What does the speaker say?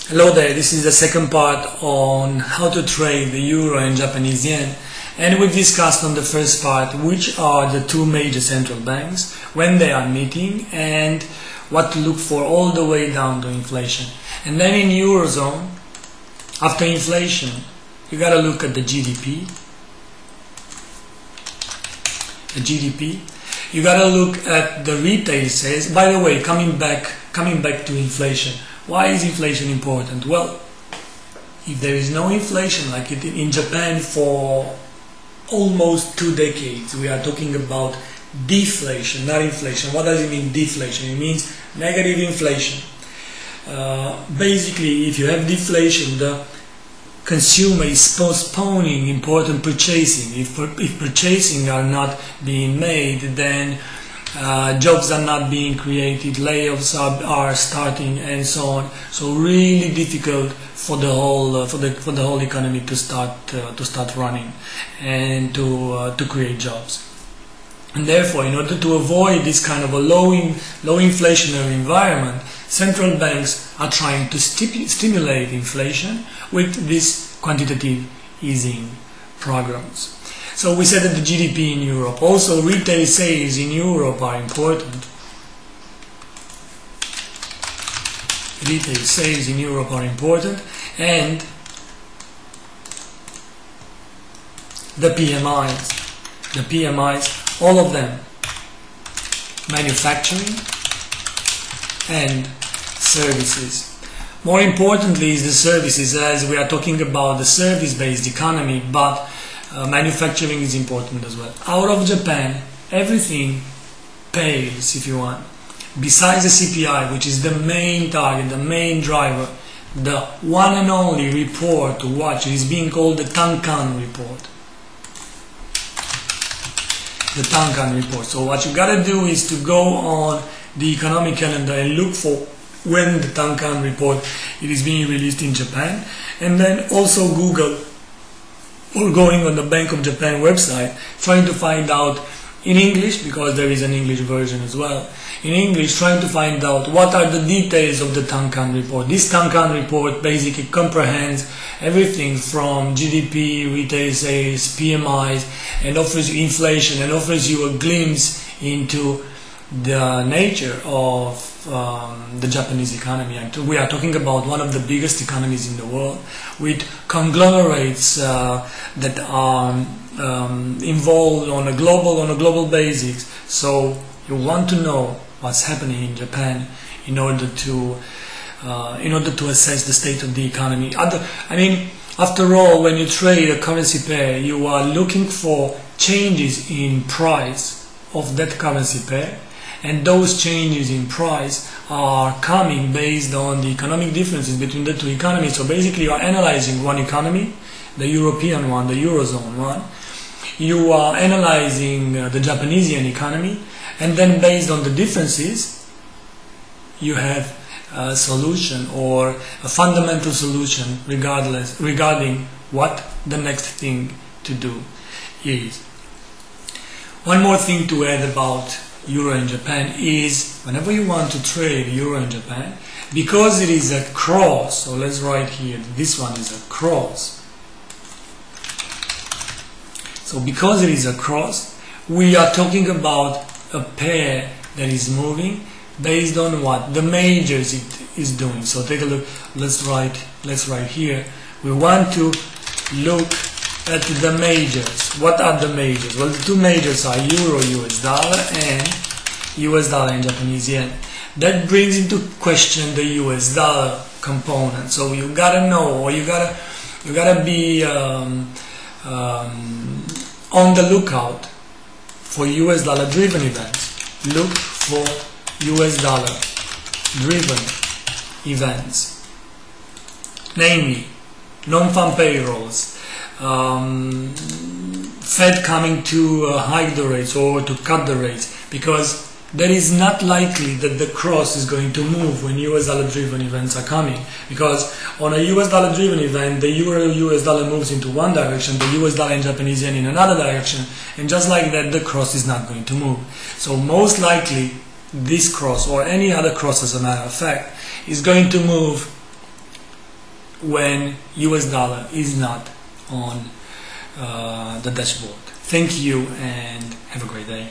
Hello there, this is the second part on how to trade the euro and Japanese yen, and we've discussed on the first part which are the two major central banks, when they are meeting, and what to look for all the way down to inflation. And then in Eurozone, after inflation, you gotta look at the GDP. You gotta look at the retail sales. By the way, coming back to inflation. Why is inflation important? Well, if there is no inflation like it in Japan for almost 2 decades, we are talking about deflation, not inflation. What does it mean, deflation? It means negative inflation. Basically, if you have deflation, the consumer is postponing important purchasing. If purchasing are not being made, then jobs are not being created, layoffs are starting, and so on. So really difficult for the whole economy to start running and to create jobs. And therefore, in order to avoid this kind of a low inflationary environment, central banks are trying to stimulate inflation with these quantitative easing programs. So we said that the GDP in Europe, also retail sales in Europe are important. Retail sales in Europe are important, and the PMIs, all of them, manufacturing and services. More importantly is the services, as we are talking about the service-based economy, but manufacturing is important as well. Out of Japan, everything pales, if you want. Besides the CPI, which is the main target, the main driver, the one and only report to watch is being called the Tankan report. The Tankan report. So what you gotta do is to go on the economic calendar and look for when the Tankan report it is being released in Japan, and then also Google or going on the Bank of Japan website, trying to find out in English, because there is an English version as well, in English, trying to find out what are the details of the Tankan report. This Tankan report basically comprehends everything from GDP, retail sales, PMIs, and offers you inflation, and offers you a glimpse into the nature of the Japanese economy. We are talking about one of the biggest economies in the world, with conglomerates that are involved on a global basis. So you want to know what's happening in Japan in order to assess the state of the economy. After all, when you trade a currency pair, you are looking for changes in price of that currency pair. And those changes in price are coming based on the economic differences between the two economies. So basically you are analyzing one economy, the European one, the Eurozone one. You are analyzing the Japanese economy, and then based on the differences, you have a solution or a fundamental solution regarding what the next thing to do is. One more thing to add about Euro in Japan is, whenever you want to trade Euro in Japan, because it is a cross, so let's write here, this one is a cross. So because it is a cross, we are talking about a pair that is moving based on what the majors it is doing. So take a look, let's write here, we want to look at the majors. What are the majors? Well, the two majors are Euro, US dollar, and US dollar and Japanese yen. That brings into question the US dollar component. So you gotta know, or you gotta be on the lookout for US dollar driven events. Look for US dollar driven events, namely non-farm payrolls, Fed coming to hike the rates or to cut the rates, because that is not likely that the cross is going to move when US dollar driven events are coming, because on a US dollar driven event, the euro US dollar moves into one direction, the US dollar and Japanese yen in another direction, and just like that the cross is not going to move. So most likely this cross, or any other cross as a matter of fact, is going to move when US dollar is not on the dashboard. Thank you and have a great day.